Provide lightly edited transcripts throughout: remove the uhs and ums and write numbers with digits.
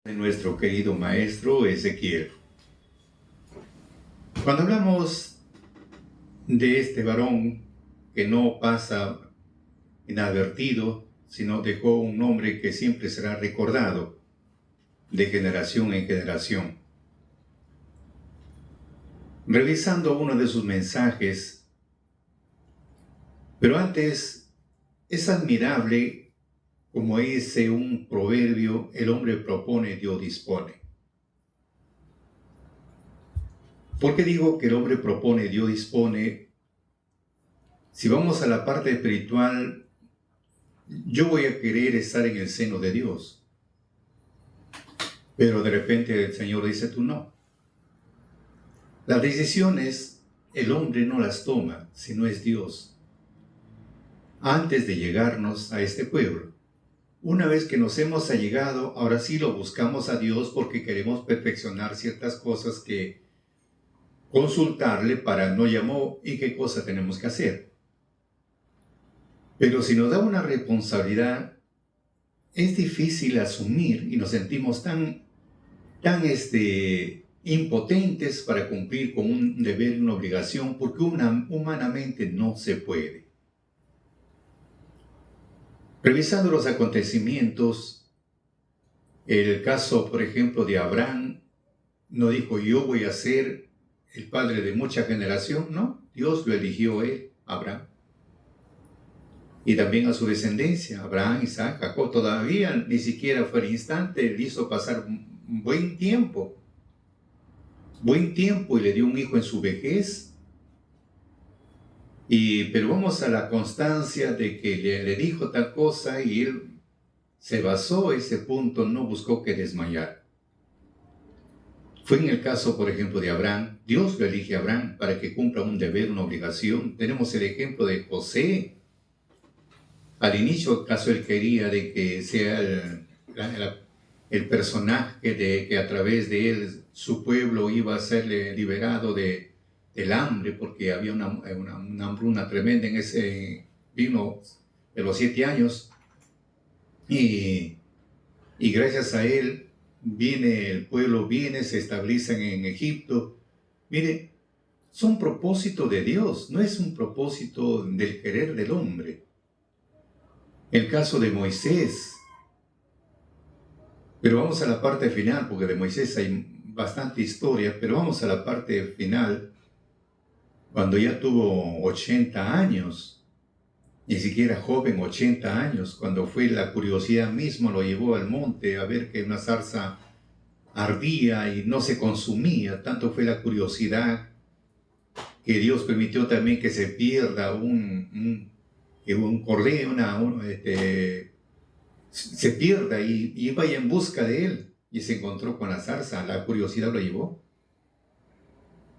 De nuestro querido maestro Ezequiel. Cuando hablamos de este varón que no pasa inadvertido, sino dejó un nombre que siempre será recordado de generación en generación. Revisando uno de sus mensajes, pero antes es admirable como dice un proverbio: el hombre propone, Dios dispone. ¿Por qué digo que el hombre propone, Dios dispone? Si vamos a la parte espiritual, yo voy a querer estar en el seno de Dios. Pero de repente el Señor dice: tú no. Las decisiones el hombre no las toma, sino es Dios. Antes de llegarnos a este pueblo, una vez que nos hemos allegado, ahora sí lo buscamos a Dios porque queremos perfeccionar ciertas cosas que consultarle para no llamó y qué cosa tenemos que hacer. Pero si nos da una responsabilidad, es difícil asumir y nos sentimos tan impotentes para cumplir con un deber y una obligación, porque humanamente no se puede. Revisando los acontecimientos, el caso, por ejemplo, de Abraham, no dijo: yo voy a ser el padre de mucha generación, no, Dios lo eligió él, Abraham. Y también a su descendencia, Abraham, Isaac, Jacob. Todavía ni siquiera fue el instante, él hizo pasar un buen tiempo, y le dio un hijo en su vejez. Pero vamos a la constancia de que le dijo tal cosa y él se basó ese punto, no buscó que desmayar. Fue en el caso, por ejemplo, de Abraham. Dios lo elige a Abraham para que cumpla un deber, una obligación. Tenemos el ejemplo de José. Al inicio, acaso él quería de que sea el personaje de que a través de él su pueblo iba a ser liberado del hambre, porque había una hambruna tremenda en ese vino de los 7 años. Y gracias a él el pueblo se establecen en Egipto. Mire, son propósito de Dios, no es un propósito del querer del hombre. El caso de Moisés. Pero vamos a la parte final, porque de Moisés hay bastante historia, pero vamos a la parte final, cuando ya tuvo 80 años, ni siquiera joven, 80 años, cuando fue la curiosidad misma, lo llevó al monte a ver que una zarza ardía y no se consumía. Tanto fue la curiosidad que Dios permitió también que se pierda un cordero, se pierda y vaya en busca de él, y se encontró con la zarza. La curiosidad lo llevó.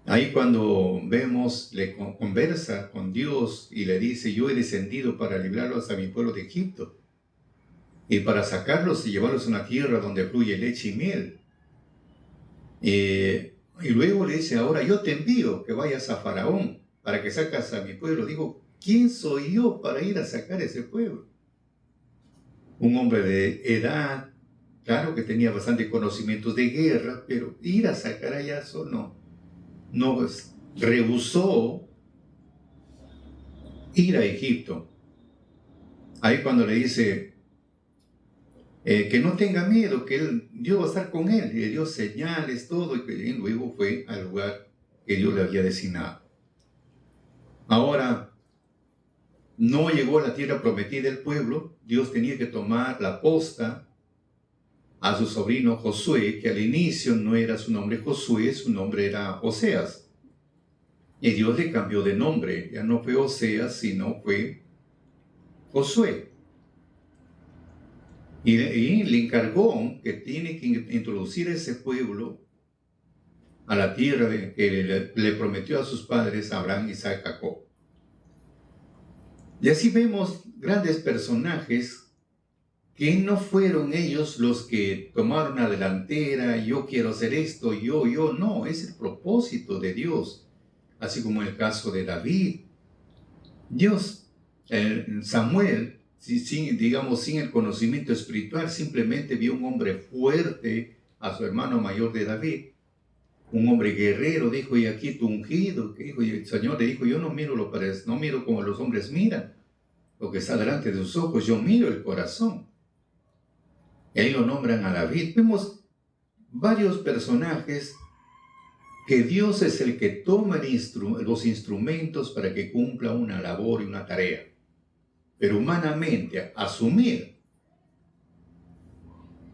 Ahí cuando vemos, le conversa con Dios y le dice: yo he descendido para librarlos a mi pueblo de Egipto y para sacarlos y llevarlos a una tierra donde fluye leche y miel. Y luego le dice: ahora yo te envío que vayas a Faraón para que sacas a mi pueblo. Digo, ¿quién soy yo para ir a sacar ese pueblo? Un hombre de edad, claro que tenía bastante conocimientos de guerra, pero ir a sacar allá solo no rehusó ir a Egipto. Ahí cuando le dice que no tenga miedo, que Dios va a estar con él, y le dio señales, todo, y luego fue al lugar que Dios le había designado. Ahora, no llegó a la tierra prometida el pueblo. Dios tenía que tomar la posta a su sobrino Josué, que al inicio no era su nombre Josué, su nombre era Oseas. Y Dios le cambió de nombre, ya no fue Oseas, sino fue Josué. Y le encargó que tiene que introducir a ese pueblo a la tierra que le prometió a sus padres, Abraham, Isaac, Jacob. Y así vemos grandes personajes que no fueron ellos los que tomaron la delantera: yo quiero hacer esto, yo, no, es el propósito de Dios. Así como en el caso de David, Samuel digamos, sin el conocimiento espiritual, simplemente vio un hombre fuerte, a su hermano mayor de David, un hombre guerrero, dijo, y aquí tu ungido, que dijo, y el Señor le dijo, yo no miro no miro como los hombres miran, lo que está delante de sus ojos, yo miro el corazón. Y ahí lo nombran a David. Vemos varios personajes que Dios es el que toma los instrumentos para que cumpla una labor y una tarea. Pero humanamente, asumir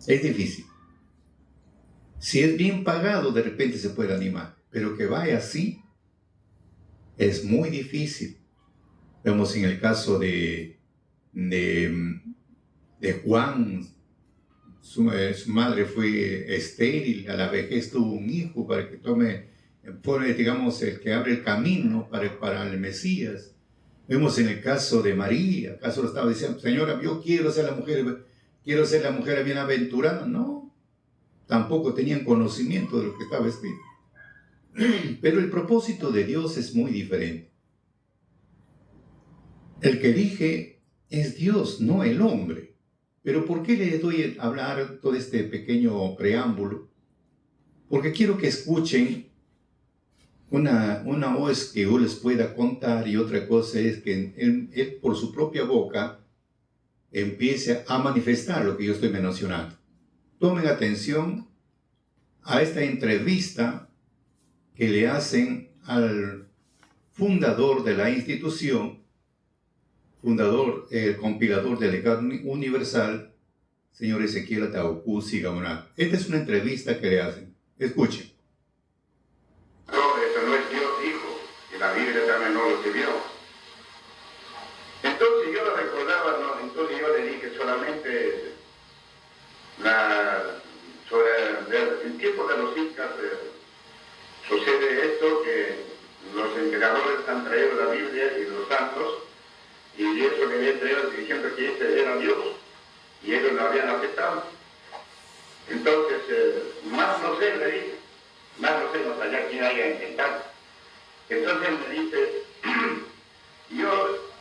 es difícil. Si es bien pagado, de repente se puede animar, pero que vaya así es muy difícil. Vemos en el caso de Juan, su madre fue estéril, a la vejez tuvo un hijo para que pone, digamos, el que abre el camino para el Mesías. Vemos en el caso de María, acaso lo estaba diciendo, Señora, yo quiero ser la mujer bienaventurada. No, tampoco tenían conocimiento de lo que estaba escrito. Pero el propósito de Dios es muy diferente. El que elige es Dios, no el hombre. Pero ¿por qué le doy a hablar todo este pequeño preámbulo? Porque quiero que escuchen una voz que yo les pueda contar, y otra cosa es que él por su propia boca empiece a manifestar lo que yo estoy mencionando. Tomen atención a esta entrevista que le hacen al fundador de la institución, compilador del legado universal, señor Ezequiel Atahualpa Gamonal. Esta es una entrevista que le hacen. Escuchen. No, eso no es Dios, hijo, y la Biblia también no lo escribió. Entonces yo lo recordaba, ¿no? Entonces yo le dije solamente sobre el tiempo de los incas sucede esto, que los emperadores han traído la Biblia y los santos, y eso le habían traído diciendo que ese era Dios, y ellos lo habían aceptado. Entonces, más no sé, le dije, más no sé, no sabía quién haya intentado. Entonces me dice,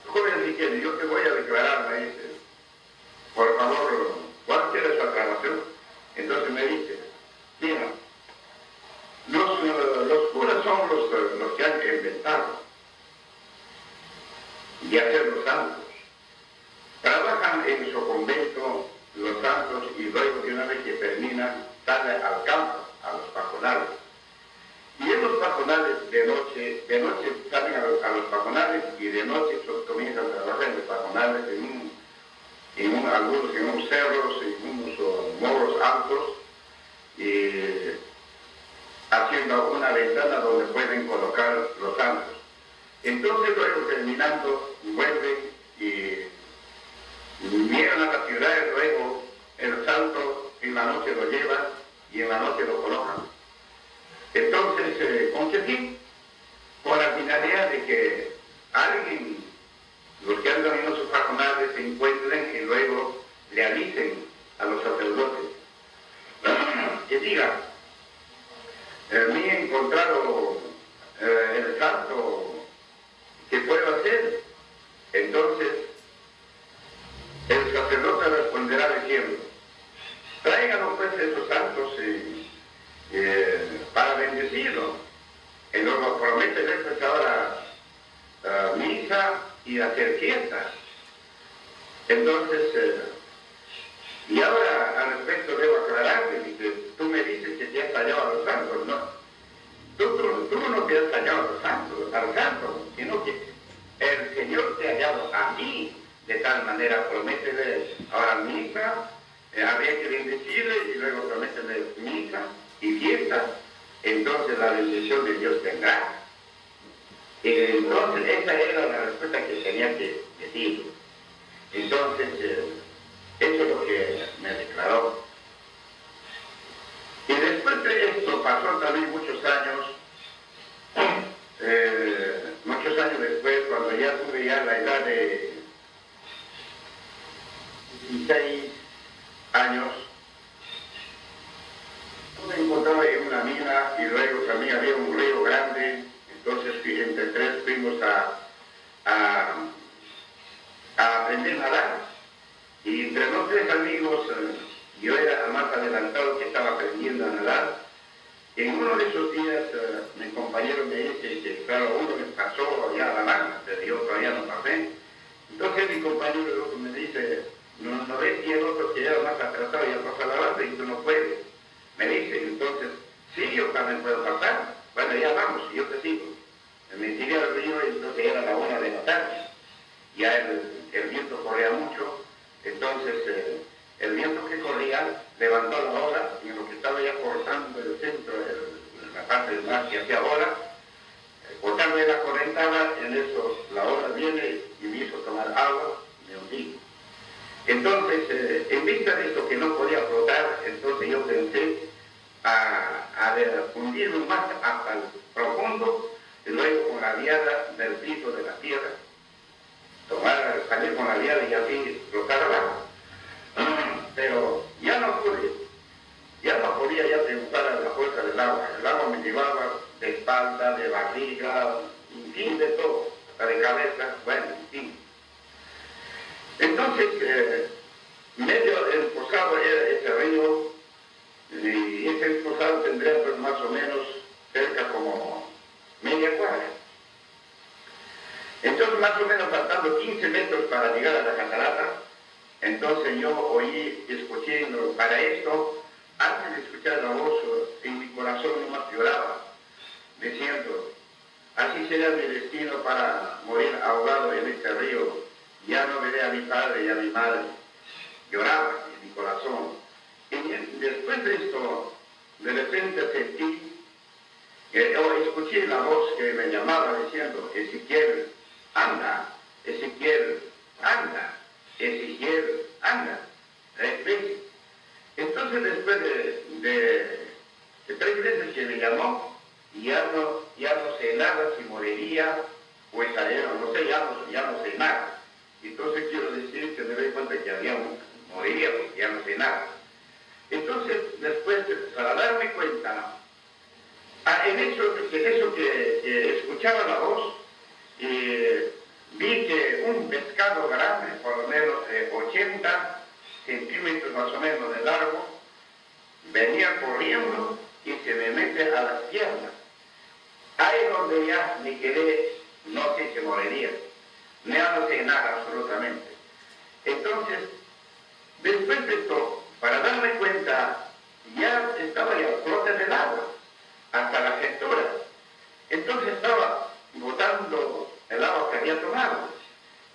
joven Miguel, yo te voy a declarar, me dice, por favor, ¿cuál quiere su aclaración? Entonces me dice, mira, los curas son los que han inventado y hacer los santos. Trabajan en su convento los santos y luego de una vez que terminan salen al campo, a los pajonales. Y en los pajonales de noche salen a los pajonales y de noche comienzan a trabajar en los pajonales algunos en unos cerros, en unos morros altos, haciendo una ventana donde pueden colocar los santos. Entonces luego terminando vuelven y llegan a la ciudad y luego el santo en la noche lo llevan y en la noche lo colocan. Entonces, ¿con qué fin? Con la finalidad de que alguien, los que andan en sus pajonales, se encuentren y luego le avisen a los sacerdotes. Que digan, me he encontrado el santo, ¿qué puedo hacer? Entonces, el sacerdote responderá diciendo, tráiganos pues esos santos para bendecirlo. Y luego promete después ahora misa y hacer fiestas. Entonces, y ahora al respecto debo aclararte, dice, tú me dices que te has hallado a los santos, no. Tú no te has hallado al santo, sino que el Señor te ha hallado a mí. De tal manera, prométele ahora misa, habría que bendecirle y luego prométele misa y fiesta, entonces la bendición de Dios tendrá. Entonces, esa era la respuesta que tenía que decir. Entonces, eso es lo que me declaró. Y después de esto pasó también muchos años después, cuando ya tuve ya la edad de 16 años, me encontraba en una mina y luego también había un río grande, entonces entre tres fuimos a aprender a nadar. tres amigos, yo era más adelantado que estaba aprendiendo a nadar. En uno de esos días, mi compañero me dice que, claro, uno me pasó ya a la mano, pero yo todavía no pasé. Entonces mi compañero el otro me dice, no ves que el otro que ya más atrasado ya pasa la banda y tú no puedes. Me dice, entonces, sí, yo también puedo pasar. Bueno, ya vamos, y yo te sigo. Me tiré al río y entonces era la 1 de la tarde. Ya el viento corría mucho, entonces el viento que corría levantó la ola y en lo que estaba ya cortando el centro, la parte del mar que hacía ola, cortando la correntada, en eso la ola viene y me hizo tomar agua, me hundí. Entonces, en vista de esto que no podía flotar, entonces yo pensé a hundirme más hasta el profundo y luego con la viada del piso de la tierra, salir con la viada y así flotar abajo. Pero ya no pude, ya no podía ya triunfar a la fuerza del agua. El agua me llevaba de espalda, de barriga, en fin, de todo, hasta de cabeza, bueno, en fin. Entonces, medio empozado era ese río, y ese empozado tendría pues más o menos cerca como media cuadra. Entonces, más o menos faltando 15 metros para llegar a la catarata, entonces yo escuché, para esto, antes de escuchar la voz, en mi corazón nomás lloraba, diciendo, así será mi destino para morir ahogado en este río, ya no veré a mi padre y a mi madre. Lloraba en mi corazón. Y después de esto, de repente sentí, escuché la voz que me llamaba diciendo, Ezequiel, anda, Ezequiel, anda, Ezequiel, anda, 3 veces. Entonces después de 3 veces que me llamó, ya no sé nada si moriría o estaría, no sé, ya no sé nada. Entonces quiero decir que me doy cuenta que moriría porque ya no sé nada. Entonces después, para darme cuenta, en eso que escuchaba la voz, vi que un pescado grande, por lo menos 80 centímetros más o menos de largo, venía corriendo y se me mete a las piernas. Ahí donde ya me quedé, no sé si moriría, no sé nada absolutamente. Entonces, después de esto, para darme cuenta, ya estaba ya al flote del agua, hasta la cintura. Entonces estaba botando el agua que había tomado.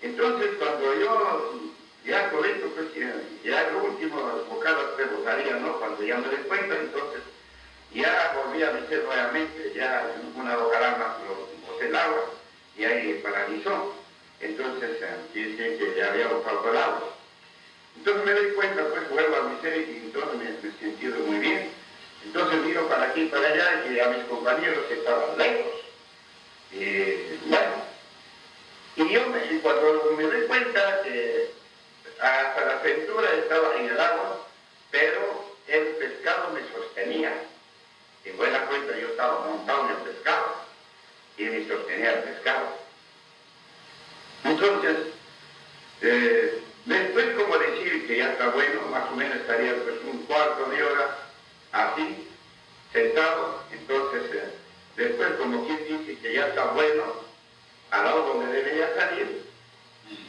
Entonces, cuando yo ya con esto, pues ya el último bocado que botaría, ¿no? Cuando ya me di cuenta, entonces ya volví a meter nuevamente, ya una bocará más lo boté el agua y ahí paralizó. Entonces, quiere decir que ya había botado el agua. Entonces me doy cuenta, pues vuelvo a meter y entonces me he sentido muy bien. Entonces miro para aquí y para allá y a mis compañeros que estaban lejos. Bueno, y yo cuando me doy cuenta que hasta la cintura estaba en el agua, pero el pescado me sostenía. En buena cuenta yo estaba montado en el pescado y me sostenía el pescado. Entonces, después como decir que ya está bueno, más o menos estaría pues un cuarto de hora así, sentado. Entonces, después como quien dice que ya está bueno, al lado donde debería salir,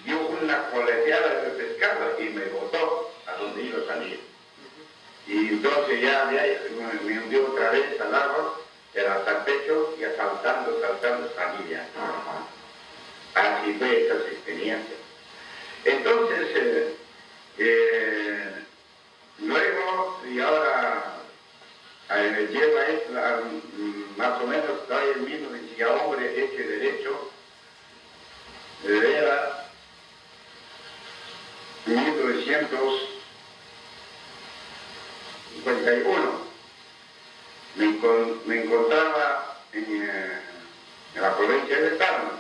dio una coleteada de pescado y me botó a donde iba a salir. Y entonces ya de ahí me hundió otra vez al agua, pero hasta el pecho, y saltando, salí ya. Así fue esas experiencias. Entonces, luego, y ahora, lleva más o menos, todavía el mismo, decía, hombre, hecho derecho, era 1951. Me encontraba en la provincia de Tarma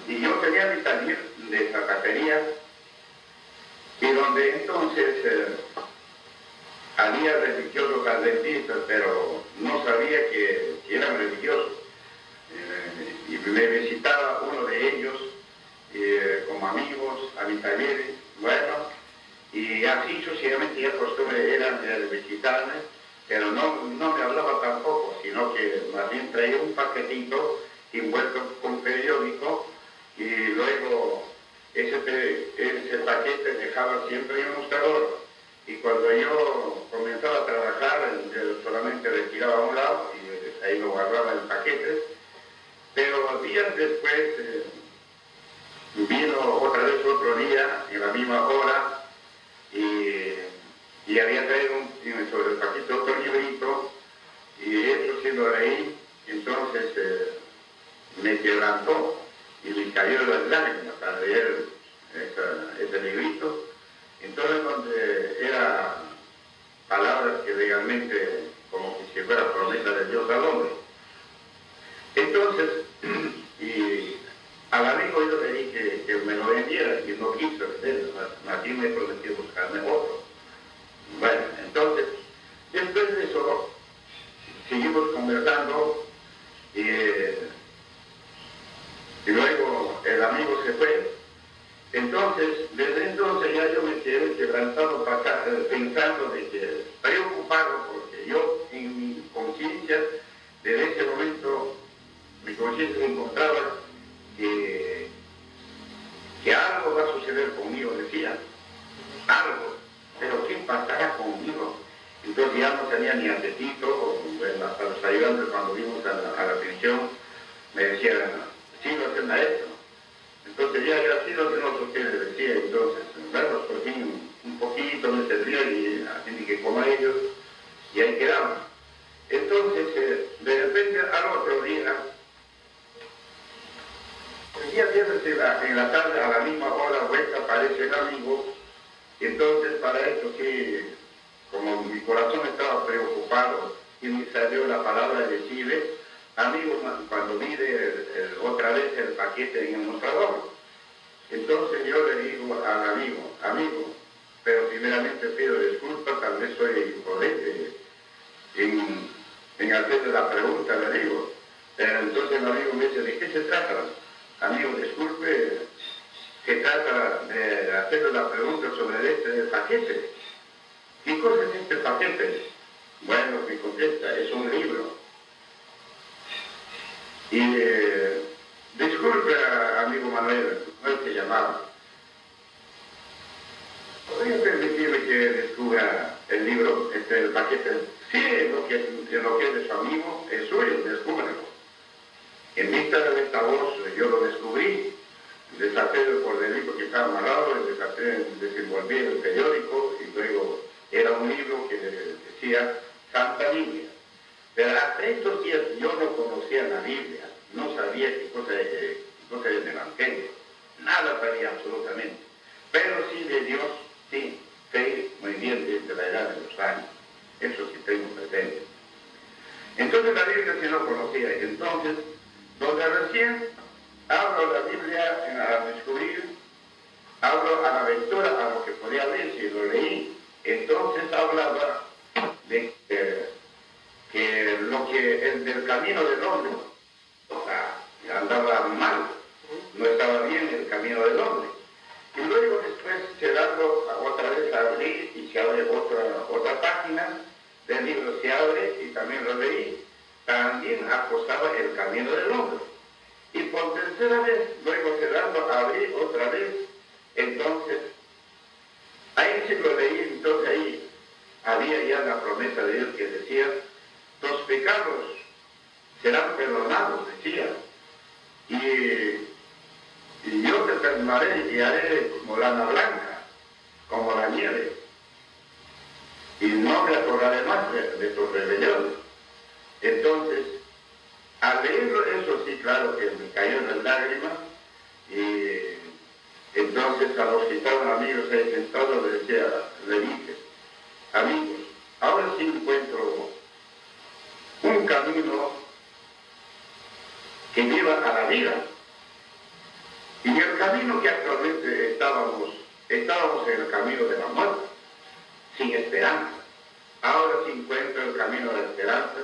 y yo tenía que salir de Zacatería y donde entonces había religiosos adventistas, pero no sabía que eran religiosos. Y me visitaba uno de ellos como amigos a mis talleres. Bueno, y así sucesivamente ya costumbre era de visitarme, pero no me hablaba tampoco, sino que más bien traía un paquetito envuelto con periódico y luego ese paquete dejaba siempre en el mostrador. Y cuando yo comenzaba a trabajar, yo solamente retiraba a un lado y ahí lo guardaba el paquete. Pero días después vino otra vez otro día, en la misma hora, y había traído sobre el paquete otro librito, y eso sí lo leí, entonces me quebrantó y me cayó las lágrimas para leer ese librito. Entonces, donde eran palabras que realmente, como que si fuera promesa de Dios al hombre. Entonces, y al amigo yo le dije que me lo vendiera, y no quiso venderlo, más bien me prometió buscarme otro. Bueno, entonces, después de eso, seguimos conversando, y luego el amigo se fue. Entonces, desde entonces ya yo me quedé quebrantado pensando de que, preocupado, porque yo en mi conciencia, desde ese momento, mi conciencia encontraba que algo va a suceder conmigo, decía, algo, pero ¿qué pasará conmigo? Entonces ya no tenía ni apetito, bueno, hasta los ayudantes cuando vimos a la pensión me decían, sí, lo hacen a esto. Entonces ya era así lo que nosotros les decía, entonces, bueno, por fin un poquito me servía y así que como ellos, y ahí quedamos. Entonces, de repente al otro día, el día viernes en la tarde, a la misma hora, vuelta, aparece el amigo, y entonces para esto sí, como mi corazón estaba preocupado, y me salió la palabra de decirle, amigo, cuando mire otra vez el paquete en el mostrador. Entonces yo le digo al amigo, pero primeramente pido disculpas, tal vez soy imprudente en hacerle la pregunta, le digo. Pero entonces el amigo me dice, ¿de qué se trata? Amigo, disculpe, se trata de hacerle la pregunta sobre este paquete. ¿Qué cosa es este paquete? Bueno, me contesta, es un libro. Y disculpe, amigo Manuel, ¿cómo se llamaba? ¿Podría permitirme que descubra el libro, el paquete? Sí, lo que es de su amigo, es suyo, descúbralo. En vista de esta voz, yo lo descubrí, desaté el corderito que estaba amarrado, desenvolví el periódico, y luego era un libro que decía Santa Biblia. Pero hasta estos días yo no conocía la Biblia, no sabía qué cosa era el Evangelio, nada sabía absolutamente. Pero sí de Dios, sí, sé muy bien desde la edad de los años, eso sí tengo presente. Entonces la Biblia sí no conocía, entonces, donde recién abro la Biblia a descubrir, abro a la lectura, a lo que podía leer, si lo leí, entonces hablaba de que el del camino del hombre, o sea, andaba mal, no estaba bien el camino del hombre. Y luego después cerrando otra vez abrí y se abre otra página del libro, se abre y también lo leí, también acosaba el camino del hombre. Y por tercera vez, luego cerrando, abrí otra vez, entonces, ahí sí lo leí, entonces ahí había ya la promesa de Dios que decía, los pecados serán perdonados, decía, y yo te perdonaré y haré como lana blanca, como la nieve, y no me acordaré más de tus rebeliones. Entonces, al leerlo, eso sí, claro que me cayó en las lágrimas, y entonces a los que estaban amigos ahí sentados le dije, amigos, ahora sí encuentro un camino que lleva a la vida. Y en el camino que actualmente estábamos en el camino de la muerte, sin esperanza. Ahora sí encuentro el camino de la esperanza,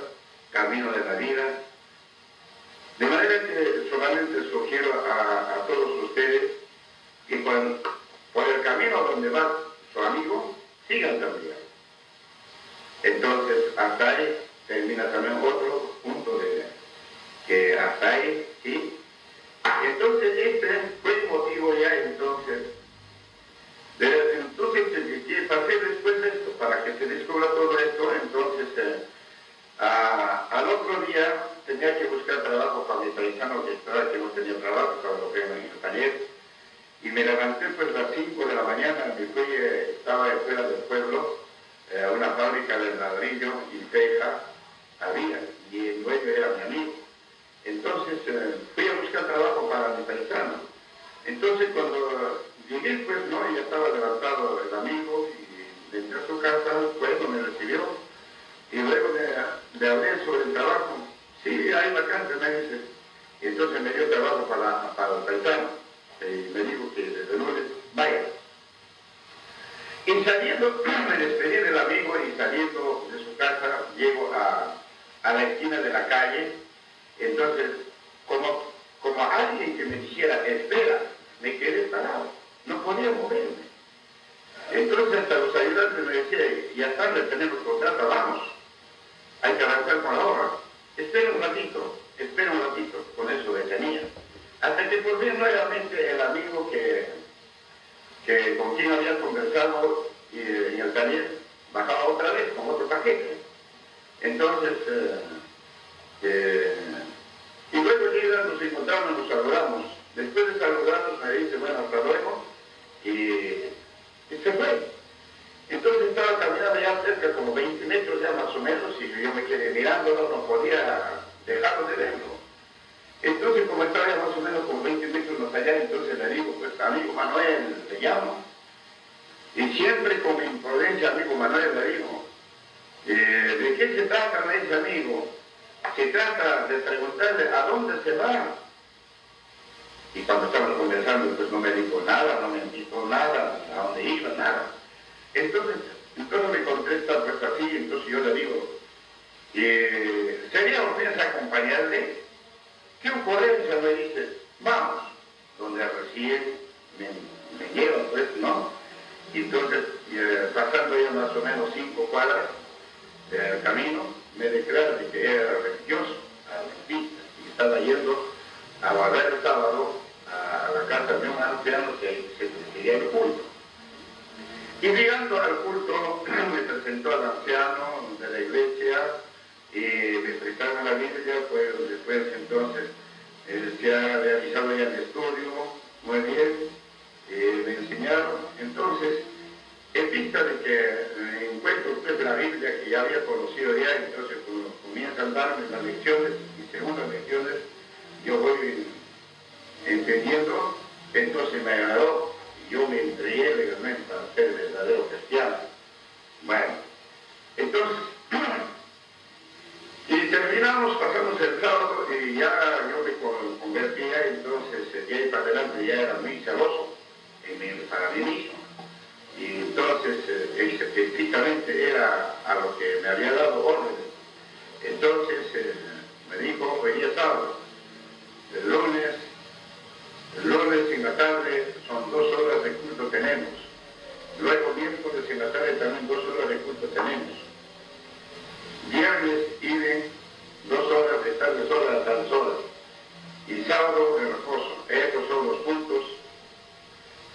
camino de la vida. De manera que solamente sugiero a todos ustedes que por el camino donde va su amigo sigan también. Entonces, hasta ahí termina también otro punto de que hasta ahí, ¿sí? Entonces, este fue el motivo ya entonces. Entonces, pasé después de esto, para que se descubra todo esto, entonces, al otro día tenía que buscar trabajo para mi paisano que estaba, que no tenía trabajo, estaba lo que en el taller, y me levanté pues a las 5 de la mañana, me fui, estaba fuera del pueblo, a una fábrica de ladrillo y teja había, y el dueño era mi amigo. Entonces fui a buscar trabajo para mi paisano. Entonces cuando llegué, pues no, ya estaba levantado el amigo y entré a su casa, pues me recibió. Y luego le hablé sobre el trabajo. Sí, hay vacante, me dice. Y entonces me dio trabajo para el paisano. Y me dijo que desde lunes vaya. Y saliendo, me despedí del amigo y saliendo de su casa, llego a la esquina de la calle. Entonces, como alguien que me dijera, espera, me quedé parado, no podía moverme. Entonces hasta los ayudantes me decían, ya tarde, tenemos contrato, vamos, hay que arrancar con la obra. Espera un ratito, con eso detenía. Hasta que por fin nuevamente el amigo con quien había conversado en el taller bajaba otra vez con otro paquete. Entonces, y luego llega, nos encontramos, nos saludamos. Después de saludarnos me dice, bueno, hasta luego, y se fue. Entonces estaba caminando ya cerca, como 20 metros ya más o menos, y yo me quedé mirándolo, no podía dejarlo de verlo. Entonces, como estaba ya más o menos como 20 metros más allá, entonces le digo, pues, amigo Manuel, le llamo. Y siempre con mi imprudencia, amigo Manuel, le digo, ¿de qué se trata, me dice amigo? Se trata de preguntarle a dónde se va. Y cuando estábamos conversando, pues no me dijo nada, no me indicó nada, a dónde iba, nada. Entonces me contesta pues así, entonces yo le digo, ¿sería ofensa acompañarle? ¿Qué ocurrencia? Me dice, vamos, donde recién me lleva, pues, ¿no? Y entonces, pasando ya más o menos 5 cuadras del camino, me declara de que era religioso, adventista, y estaba yendo a guardar el sábado a la casa de un anciano que se presidía el culto. Y llegando al culto, me presentó al anciano de la iglesia y me prestaron la Biblia, pues después entonces se ha realizado ya el estudio, muy bien, me enseñaron. Entonces, en vista de que encuentro usted la Biblia que ya había conocido ya, entonces comienzan a darme las lecciones y según las lecciones yo voy entendiendo, entonces me agradó y yo me entregué legalmente para ser verdadero cristiano. Bueno, entonces, y terminamos, pasamos el sábado y ya yo me convertía, entonces de ahí para adelante ya era muy celoso para mí mismo. Y entonces específicamente era a lo que me había dado órdenes. Entonces me dijo, hoy día sábado, el lunes en la tarde son 2 horas de culto tenemos. Luego miércoles en la tarde también 2 horas de culto tenemos. Viernes iban 2 horas de tales horas a tales horas. Y sábado de reposo. Estos son los puntos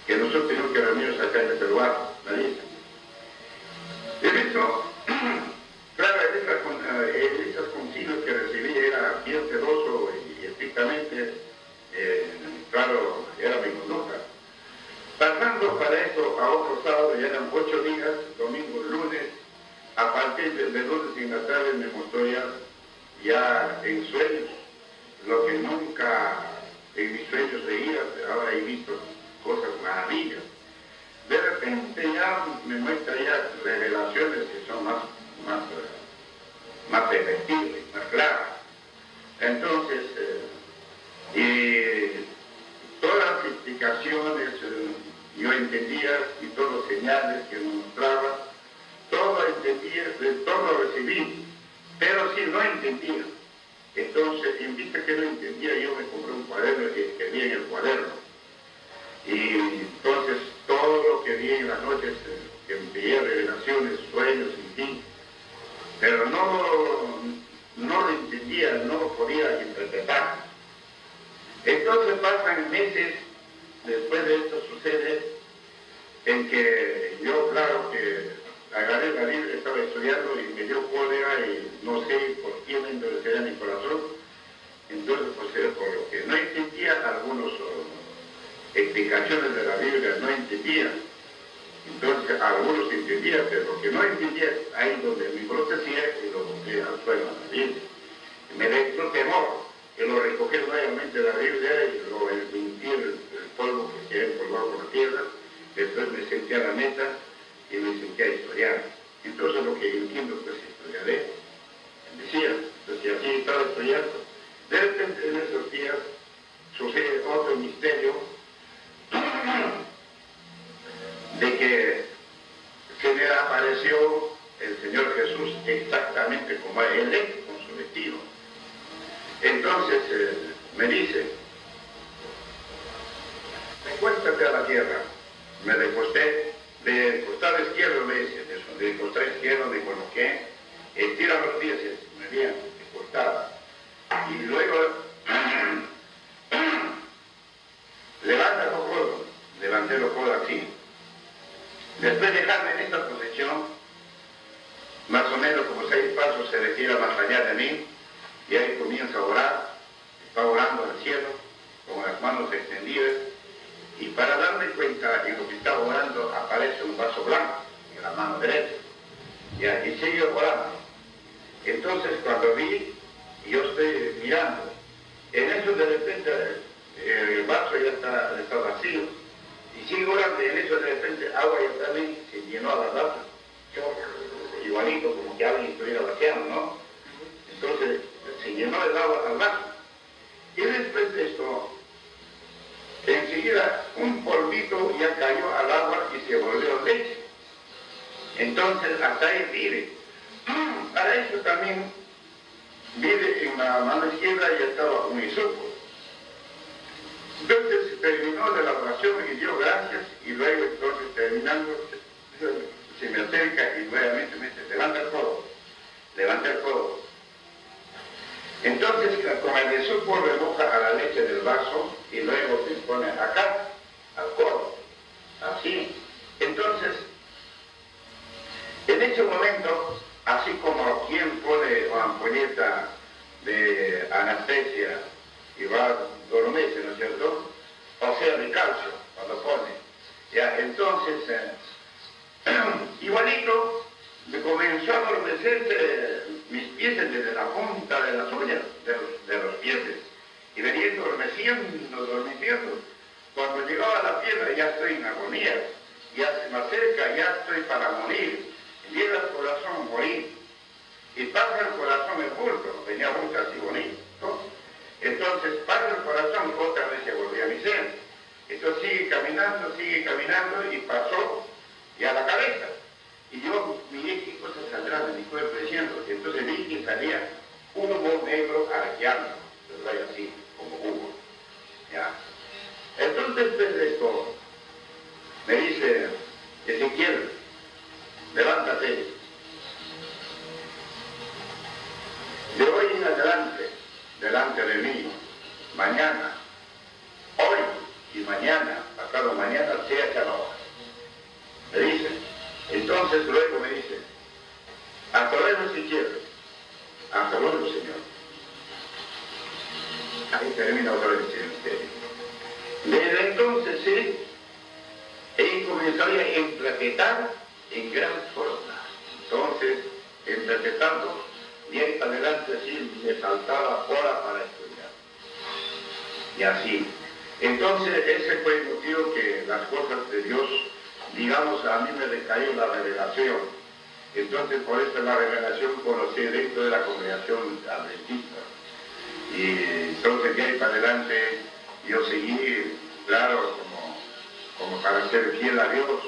que nosotros tenemos que reunirnos acá en este lugar, la lista. De hecho, claro, en esos concilios que recibí era bien celoso y estrictamente, claro, era mi conducta. Pasando para eso a otro sábado, ya eran 8 días, domingo, lunes, a partir de lunes en la tarde me mostró ya en sueños, lo que nunca en mis sueños veía, ahora he visto cosas maravillas. De repente ya me muestra ya revelaciones que son más efectivas, más claras. Entonces, todas las explicaciones yo entendía y todas las señales que me mostraba, todo entendía, todo recibí, pero sí no entendía. Entonces, en vista que no entendía, yo me compré un cuaderno y escribí en el cuaderno. Y entonces todo lo que vi en las noches que veía revelaciones, sueños, en fin, pero no lo entendía, no lo podía interpretar. Entonces pasan meses, después de esto sucede, en que yo, claro que agarré la Biblia, estaba estudiando y me dio cólera y no sé por qué me endurecía mi corazón. Entonces, pues era por lo que no entendía algunas explicaciones de la Biblia, no entendía. Entonces, algunos entendía, pero lo que no entendía, ahí donde me protestía y lo boté al suelo en la Biblia. Y me dio temor que lo recogí nuevamente de la Biblia y lo limpié el polvo que se había empolvado por la tierra. Después me senté a la meta y me senté a estudiar. Entonces lo que yo entiendo, pues estudiaré. Decía, entonces así estaba estudiando. De repente en esos días sucede otro misterio de que se me apareció el Señor Jesús exactamente como Él es, con su vestido. Entonces me dice, recuéstate a la tierra. Me recosté, de costado izquierdo me dice, de costado izquierdo me coloqué, estira los pies, me bien, de costado. Y luego levanta los codos, levanté los codos así. Después de dejarme en esta posición, más o menos como 6 pasos se retira más allá de mí, y ahí comienza a orar, está orando al cielo, con las manos extendidas, y para darme cuenta en lo que estaba orando aparece un vaso blanco en la mano derecha, y allí sigue orando. Entonces cuando vi, yo estoy mirando, en eso de repente el vaso ya está vacío, y sigue orando, y en eso de repente agua ya también se llenó a la vaso, igualito como que alguien estuviera vaciando, ¿no? Entonces se llenó el agua al vaso, y después de esto, enseguida un polvito ya cayó al agua y se volvió leche. Entonces hasta ahí vive. Para eso también vive en la mano izquierda y estaba un hisopo. Entonces terminó de la oración y dio gracias, y luego entonces terminando se me acerca y nuevamente me dice, levanta el codo, levanta el codo. Entonces con el hisopo remoja a la leche del vaso y luego se pone acá, al codo, así. Entonces, en ese momento, así como quien pone una ampolleta de anestesia y va a dormirse, ¿no es cierto? O sea, de calcio, cuando pone. Ya, entonces, igualito, me comenzó a adormecerse mis pies desde la punta de las uñas de los pies. Y venía adormeciendo. Cuando llegaba a la pierna ya estoy en agonía, ya se me acerca, ya estoy para morir. Llega el corazón, morir. Y pasa el corazón el bulto, venía muy casi bonito, ¿no? Entonces pasa el corazón y otra vez se volvió a mi ser. Entonces sigue caminando y pasó ya a la cabeza. Y yo miré qué cosas saldrán de mi cuerpo diciendo, entonces vi que salía un humo negro arqueando, ¿verdad? Así, como humo. ¿Ya? Entonces, pues esto, me dice, Ezequiel, levántate. De hoy en adelante, delante de mí, mañana, hoy y mañana, pasado mañana, sea cada hora. Me dice. Entonces luego me dice, hasta luego si quieres, hasta luego Señor. Ahí termina otra vez el misterio. Desde entonces sí, he comenzado a interpretar en gran forma. Entonces, interpretando, y ahí para adelante sí me faltaba hora para estudiar. Y así. Entonces ese fue el motivo que las cosas de Dios, digamos, a mí me recayó la revelación. Entonces, por eso la revelación conocí dentro de la congregación adventista. Y entonces, de ahí para adelante, yo seguí, claro, como para ser fiel a Dios,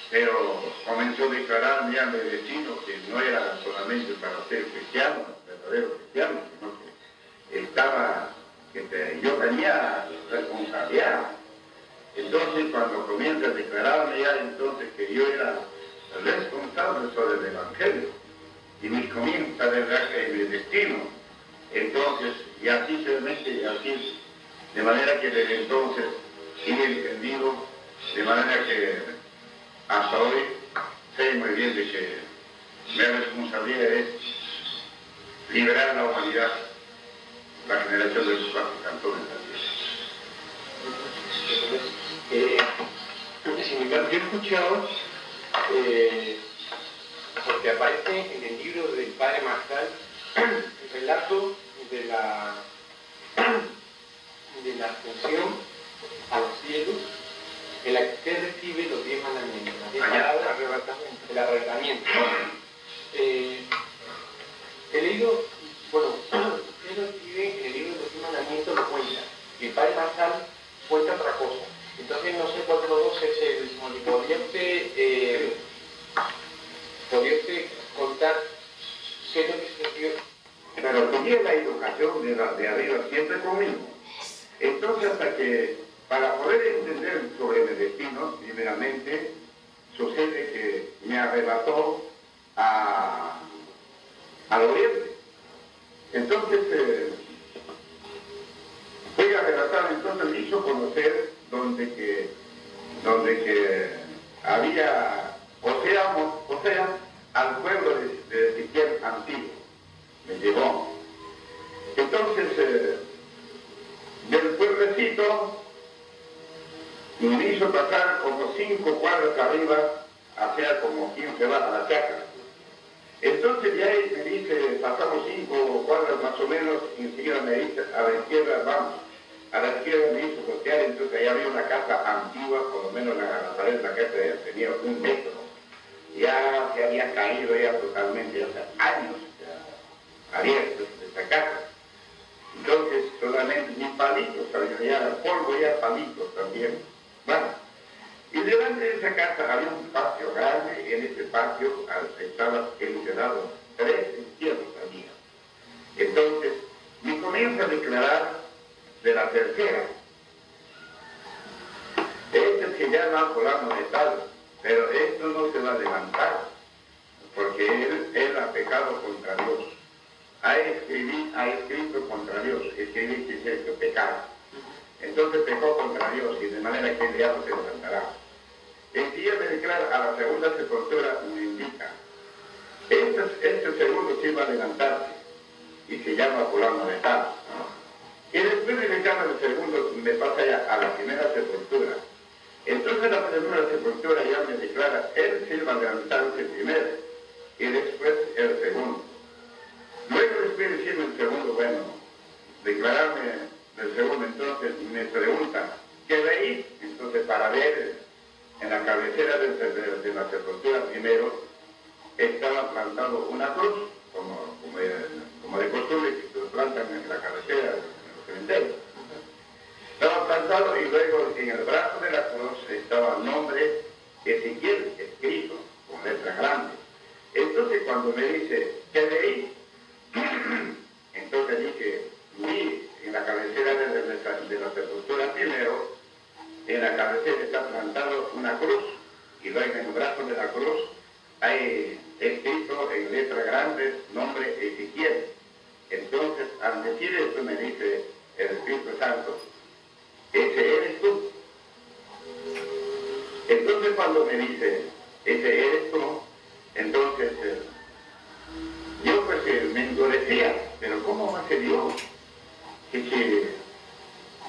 pero comenzó a declararme a mi vecino que no era solamente para ser cristiano, verdadero cristiano, sino que yo tenía responsabilidad. Entonces, cuando comienza a declararme ya entonces que yo era responsable sobre el Evangelio y mis comienzos de viaje y mi destino. Entonces, y así se mete, y así, de manera que desde entonces he entendido, de manera que hasta hoy sé muy bien de que mi responsabilidad es liberar a la humanidad, la generación de los cuatro cantones también. Yo he escuchado, porque aparece en el libro del Padre Marcial, el relato de la ascensión a los cielos, en la que usted recibe los 10 mandamientos, las 10 palabras, el arrebatamiento. He leído, bueno, usted lo escribe en el libro de los 10 mandamientos, lo cuenta, y el Padre Marcial cuenta otra cosa. Entonces no sé cuál de los dos es el simbólico. ¿Podría usted contar qué es lo que sucedió? Pero tenía la educación de arriba siempre conmigo. Entonces, hasta que, para poder entender sobre mi destino, primeramente, sucede que me arrebató al oriente. Entonces, fui arrebatado, entonces me hizo conocer donde que había, o sea, al pueblo de Ezequiel antiguo. Me llevó. Entonces, del pueblecito me hizo pasar como 5 cuadras arriba, hacia como 15 va a la chacra. Entonces ya él me dice, pasamos 5 cuadras más o menos, y enseguida me dice, a la izquierda vamos. A la izquierda me hizo voltear, entonces ahí había una casa antigua, por lo menos la pared de la casa ya tenía 1 metro. Ya se había caído ya totalmente, hace años abiertos esta casa. Entonces solamente mis palitos, ya polvo, ya palitos también. Bueno, y delante de esa casa había un patio grande, y en ese patio estaba encerrado 3 entierros había. Entonces, me comienza a declarar de la tercera. Este se llama fulano de tal, pero esto no se va a levantar, porque él ha pecado contra Dios. Ha escrito contra Dios, escribir que es esto, pecar. Entonces pecó contra Dios, y de manera que el diablo se levantará. Enseguida me declara, a la segunda sepultura me indica, este segundo sí va a levantarse, y se llama fulano de tal. Y después de me llama el segundo, me pasa ya a la primera sepultura. Entonces la primera sepultura ya me declara, él sí va a levantarse primero, y después el segundo. Luego después de decirme el segundo, bueno, declararme del segundo, entonces me pregunta, ¿qué veis? Entonces para ver, en la cabecera de la sepultura primero, estaba plantado una cruz, como de costumbre que se plantan en la cabecera, en los cementerios. Estaba plantado y luego en el brazo de la cruz estaba el nombre Ezequiel escrito con letra grande. Entonces cuando me dice, ¿qué veis? Entonces dije, vi en la cabecera de la sepultura primero, en la cabecera está plantado una cruz, y luego en el brazo de la cruz hay escrito en letra grande nombre Ezequiel. Entonces, al decir esto me dice el Espíritu Santo, ese eres tú. Entonces cuando me dice, ese eres tú, entonces yo pues me endurecía, pero ¿cómo va a ser Dios?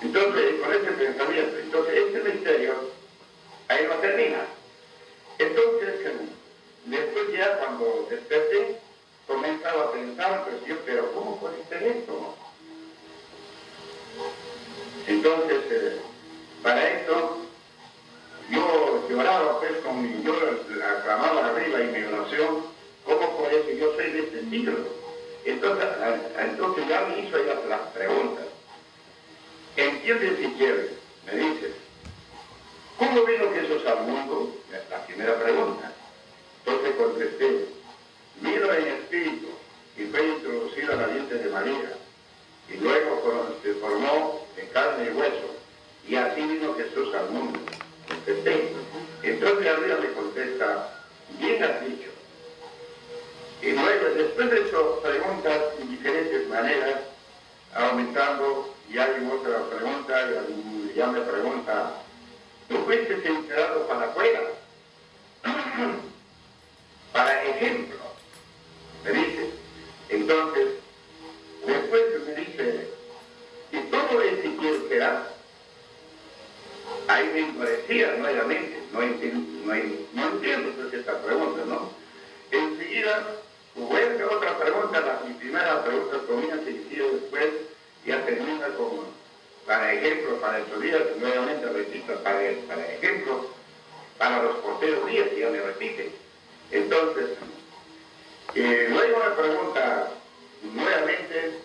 Entonces, con ese pensamiento, entonces este misterio ahí no termina. Entonces, después ya cuando desperté, comenzaba a pensar, pues yo, pero ¿cómo puede ser esto? Entonces, para esto, yo lloraba pues yo aclamaba arriba y mi oración, ¿cómo puede ser? Yo soy de este siglo. Entonces ya me hizo ella las preguntas. ¿Entiendes si quieres? Me dice, ¿cómo vino Jesús al mundo? La primera pregunta. Entonces contesté, vino en espíritu y fue introducido a la vientre de María. Y luego se formó en carne y hueso. Y así vino Jesús al mundo. Contesté. Entonces arriba me contesta, bien aumentando, y hay otra pregunta, y ya me pregunta, ¿tú fuiste enterado para afuera? Para ejemplo, me dice. Entonces, después me dice, ¿y todo Ezequiel será? Ahí me endurecía nuevamente, no entiendo pues esta pregunta, ¿no? Enseguida, voy a hacer otra pregunta, mi primera pregunta comienza y sigue después, ya termina con, para ejemplo, para estos días, nuevamente repito, para ejemplo, para los porteros días, ya me repite. Entonces, luego me pregunta nuevamente,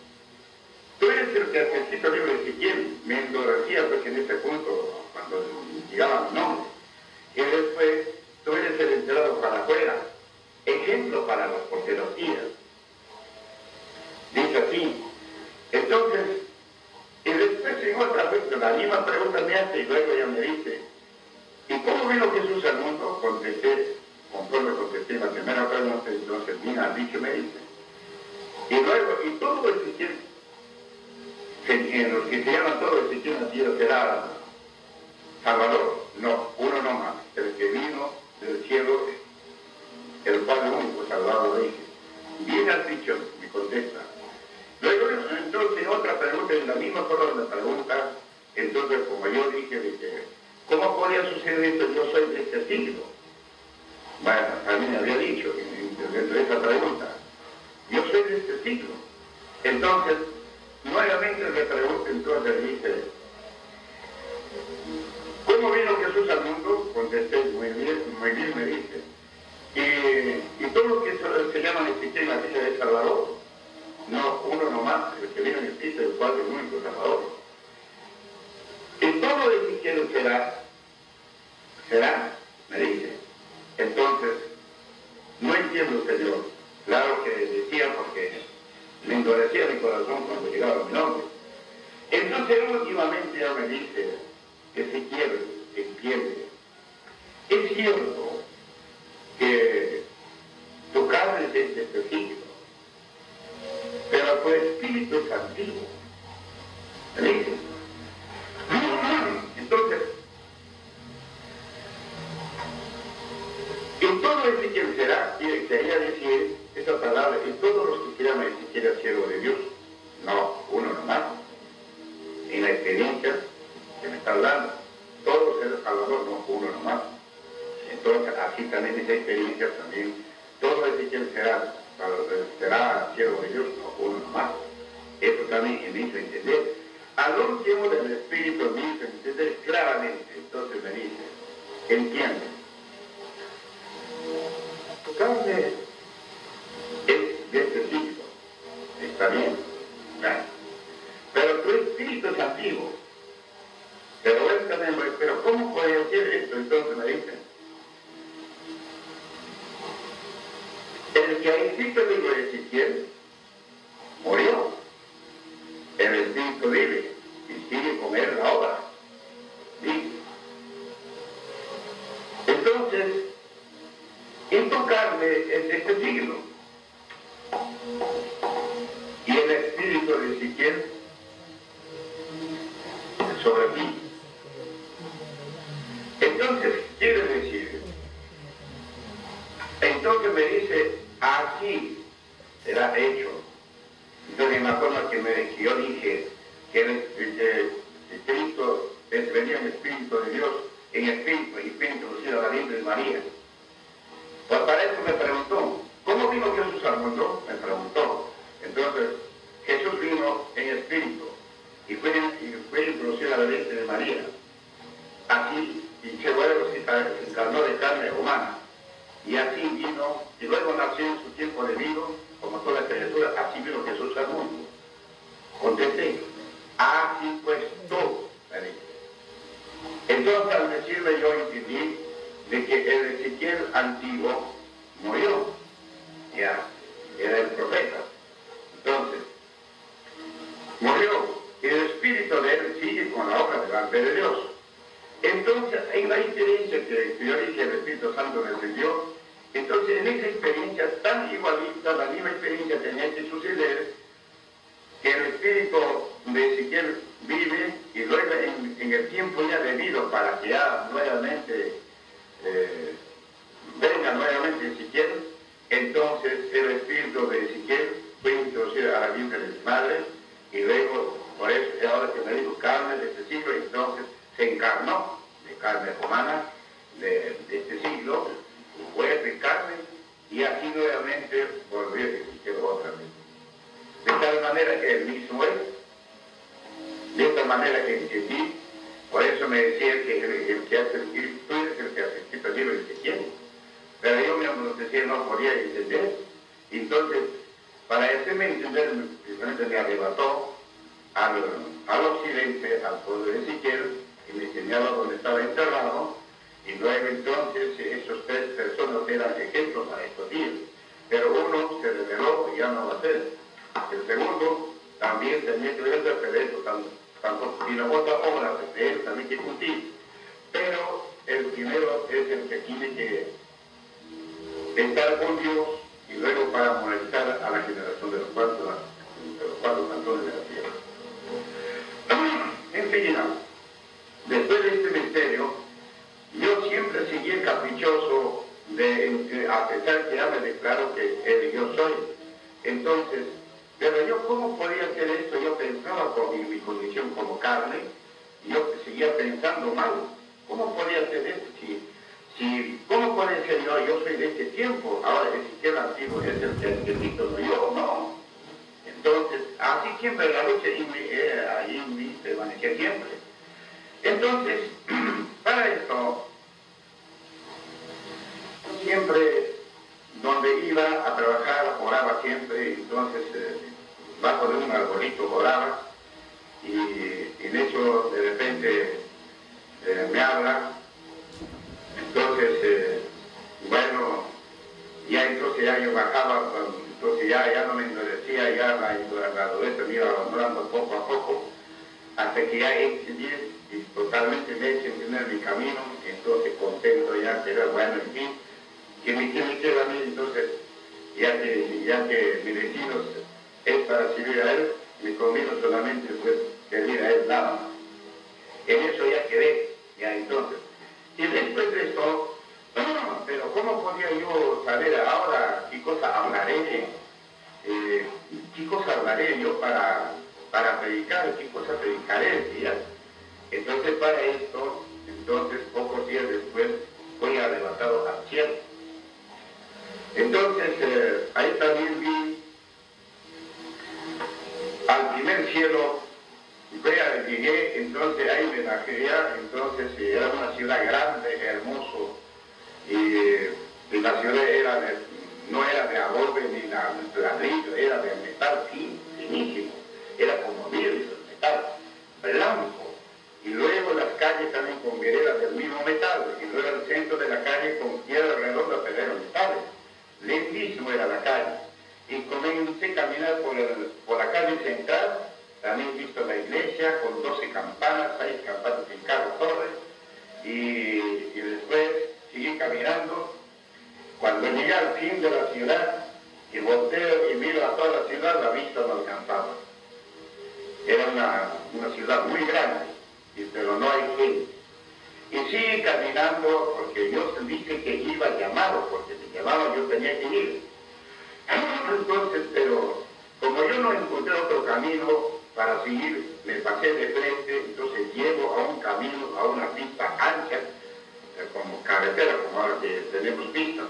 tú eres el que necesita el libro de Ezequiel, me endurecía pues en este punto, cuando llegaba mi nombre, y después, tú eres el enterado para afuera, ejemplo para los porteros días. Dice así. Entonces, y después en otra vez, la misma pregunta me hace y luego ella me dice, ¿y cómo vino Jesús al mundo? Conforme contesté la primera pregunta, entonces Mina ha dicho, me dice. Y luego, y todo Ezequiel, los que se llaman todo Ezequiel nacido será Salvador. No, uno no más, el que vino del cielo, el Padre único, Salvador, dije. Bien has dicho, me contesta. Luego, entonces, otra pregunta, en la misma forma de pregunta, entonces, como yo dije, ¿cómo podía suceder esto? Yo soy de este siglo. Bueno, también me había dicho dentro de esa pregunta, yo soy de este siglo. Entonces, nuevamente le pregunto, entonces dice, ¿cómo vino Jesús al mundo? Contesté, muy bien, me dice. Y todo lo que se llama Ezequiel la vida de Salvador, no uno nomás, el que vino en el piso, el Padre único Salvador. Y todo Ezequiel será, me dice. Entonces, no entiendo, Señor. Claro que decía porque me endurecía mi corazón cuando llegaba mi nombre. Entonces, últimamente ya me dice, Ezequiel, entiende. Es cierto que tu carne es de este siglo, pero tu espíritu es antiguo. ¿Me dice? Entonces, y todo Ezequiel será, quería decir esa palabra, y todos los que quieran Ezequiel el siervo de Dios, no, uno nomás, en la experiencia que me está hablando, todos el Salvador, no, uno nomás. Entonces, así también esa experiencia también, todo Ezequiel será siervo de Dios, no, uno nomás. Eso también me hizo entender. Al último del Espíritu me hizo entender claramente, entonces me dice, entiende. Tu carne es de este siglo, está bien, ¿verdad? Pero tu espíritu es antiguo. Pero él también, pero ¿cómo puede decir esto? Entonces me dicen, el que ha escrito el libro de Ezequiel murió, el espíritu vive y sigue con él la obra. Dice. Entonces, en tu carne es de este siglo. Y el espíritu de Ezequiel sobre ti. Entonces, quiere decir, entonces me dice, así será hecho. Entonces, en la forma que yo dije, que Cristo venía en espíritu de Dios, en espíritu, y espíritu lucido a la Virgen María. Pues para eso me preguntó, ¿cómo vino Jesús al mundo? Me preguntó. Entonces, Jesús vino en espíritu y fue introducido a la Virgen María. Así, y se encarnó de carne humana. Y así vino, y luego nació en su tiempo debido, como toda la criatura, así vino Jesús al mundo. Contesté, así pues todo, me dice. Entonces al decirle yo entendí de que el Ezequiel antiguo murió, ya, era el profeta. Entonces, murió, y el espíritu de él sigue con la obra delante de Dios. Entonces, en la experiencia que yo dije, el Espíritu Santo descendió, entonces en esa experiencia tan igualita, la misma experiencia tenía que suceder, que el espíritu de Ezequiel vive y luego en el tiempo ya debido para que ya nuevamente venga nuevamente Ezequiel, entonces el espíritu de Ezequiel fue introducido a la vientre de su madre y luego, por eso ahora que me dijo carne de este siglo, entonces se encarnó de carne humana de este siglo, fue de carne y así nuevamente volvió a Ezequiel otra vez. De tal manera que él mismo es, de esta manera que entendí, por eso me decía que el que hace el tú eres el que hace escrito el libro de Ezequiel. Pero yo mismo decía no podía entender. Entonces, para hacerme entender, me arrebató al occidente, al pueblo de Ezequiel, y me señaló donde estaba enterrado, y luego entonces esos 3 personas eran ejemplos para estos días. Pero uno se reveló y ya no va a ser. El segundo también tenía que ver pero eso tampoco tiene otra obra de él también que cumplir. Pero el primero es el que tiene que estar con Dios y luego para monetizar a la generación de los 4 cantones de la tierra. En fin, después de este misterio, yo siempre seguí caprichoso a pesar que ya me declaro que el yo soy. Entonces, pero yo, ¿cómo podía hacer esto? Yo pensaba con mi condición como carne, y yo seguía pensando mal. ¿Cómo podía hacer esto? ¿Cómo puede ser yo soy de este tiempo? Ahora, Ezequiel antiguo es el que Cristo soy yo, no. Entonces, así siempre la lucha ahí en mí permanecía siempre. Entonces, para esto, siempre donde iba a trabajar, oraba siempre, entonces bajo de un arbolito oraba, y en eso de repente me habla, entonces, bueno, ya entonces ya yo bajaba, entonces ya no me endurecía, ya la dureza me iba abandonando poco a poco, hasta que ya entendí y totalmente me he hecho entender mi camino, entonces contento ya, que era bueno, en fin, que me queda a mí, entonces, ya que mis vecinos es para servir a él, me convino solamente pues servir a él nada más. En eso ya quedé, ya entonces. Y después de esto, pero ¿cómo podía yo saber ahora qué cosa hablaré? ¿Qué cosa hablaré yo para predicar? ¿Qué cosa predicaré? ¿Sí? Entonces para esto, entonces pocos días después, fui arrebatado al cielo. Entonces, ahí también vi al primer cielo, llegué, entonces ahí me bajé, entonces era una ciudad grande, hermoso, y la ciudad no era de adobe ni ladrillo, era de metal finísimo, era como vidrio, metal blanco, y luego las calles también con veredas del mismo metal, y luego el centro de la calle con piedra redonda, pero eran metales. Lindísimo era la calle, y comencé a caminar por la calle central, también he visto la iglesia con 12 campanas, 6 campanas en cada torre, y después seguí caminando. Cuando llegué al fin de la ciudad, y volteo y miro a toda la ciudad, la vista no alcanzaba. Era una ciudad muy grande, pero no hay gente. Y sigue caminando porque Dios dice que iba llamado, porque si llamaba yo tenía que ir. Entonces, pero como yo no encontré otro camino para seguir, me pasé de frente, entonces llego a un camino, a una pista ancha, como carretera, como ahora que tenemos pistas.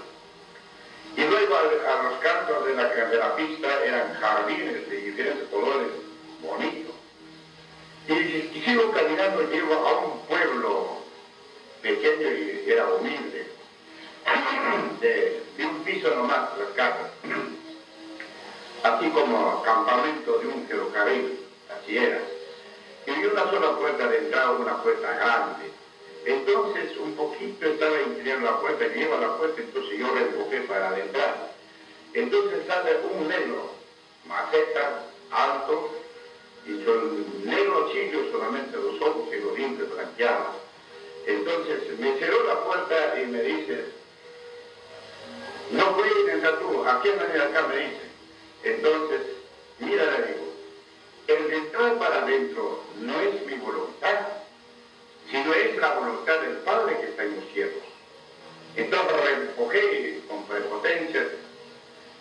Y luego a los cantos de la pista eran jardines de diferentes colores bonitos. Y sigo caminando, llego a un pueblo pequeño y era humilde, de un piso nomás las casas, así como campamento de un ferrocarril, así era. Y una sola puerta de entrada, una puerta grande. Entonces un poquito estaba inclinando la puerta, y llego a la puerta, entonces yo reempujé para adentrar. Entonces sale un negro, maceta, alto, y son negro chillo solamente los ojos y los dientes blanqueados. Entonces me cerró la puerta y me dice, no puedes entrar tú, ¿a quién venir acá? Me dice. Entonces, mira, le digo, adentro no es mi voluntad, sino es la voluntad del Padre que está en los cielos. Entonces recogí con prepotencia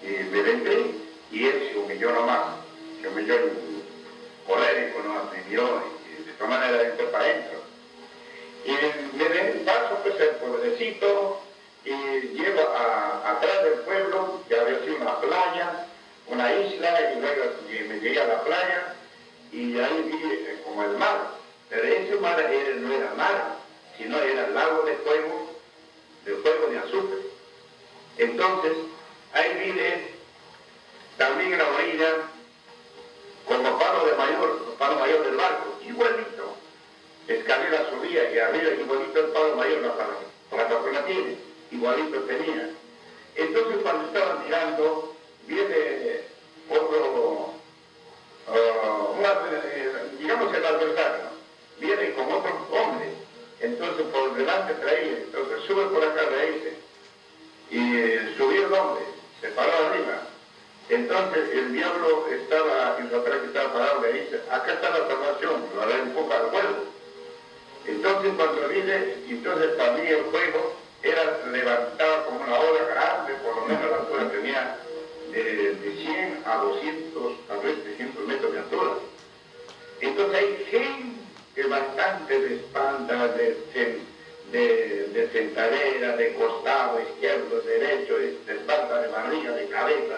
y me vendré, y él se humilló nomás, se humilló colérico, ¿no? Me miró y de esta manera entré para adentro. Y me paso pues el pueblecito y llego atrás del pueblo, ya había sido una playa, una isla, y luego me llegué a la playa y ahí vi como el mar, pero ese mar no era mar, sino era el lago de fuego de azufre. Entonces, ahí vi también en la orilla, como palo mayor del barco, igualito. Escalera subía y arriba igualito el palo mayor, la persona tiene, igualito tenía. Entonces cuando estaba mirando, viene otro, digamos el adversario, viene con otro hombre, entonces por delante traía, entonces sube por acá, le dice, y subió el hombre, se paró arriba. Entonces el diablo estaba, en la que estaba parado, le dice, acá está la salvación, lo empuja al fuego. Entonces cuando vine, entonces para mí el fuego era levantado como una ola grande, por lo menos la altura tenía de 100 a 200, a veces 300 metros de altura. Entonces hay gente bastante de espalda, de sentadera, de costado, izquierdo, derecho, de espalda, de barriga, de cabeza,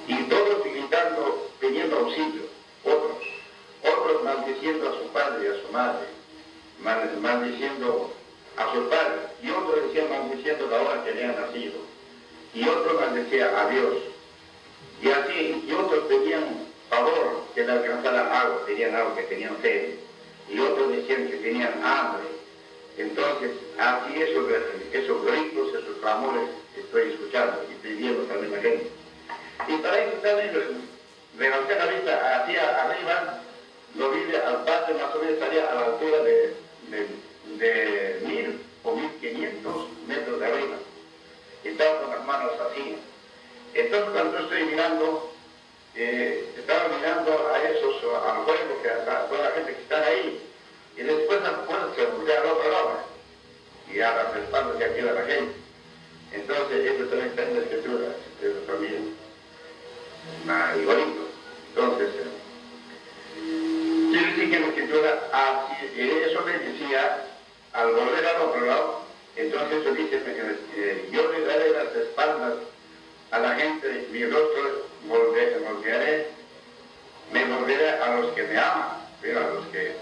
y todos gritando, pidiendo auxilio, otros maldiciendo a su padre y a su madre, maldiciendo a sus padres, y otros decían maldiciendo la hora que habían nacido, y otros maldecían a Dios, y así, y otros pedían favor que le alcanzara agua, tenían agua, que tenían sed, y otros decían que tenían hambre. Entonces, así esos gritos, esos clamores estoy escuchando y pidiendo también a la gente. Y para eso también levanté la vista hacia arriba, lo vi al patio, más o menos estaría a la altura de 1000 o 1500 metros de arriba. Estaba con las manos así. Entonces cuando estoy mirando, estaba mirando a los juegos, a toda la gente que está ahí, y después a puerta se volvía al otro lado, y a las espaldas ya queda la gente. Entonces eso también está en la escritura, eso también, igualito. Entonces, quiere decir que en la escritura, eso me decía, al volver al otro lado, entonces eso dice, yo le daré las espaldas a la gente, mi rostro me volveré a los que me aman, pero a los que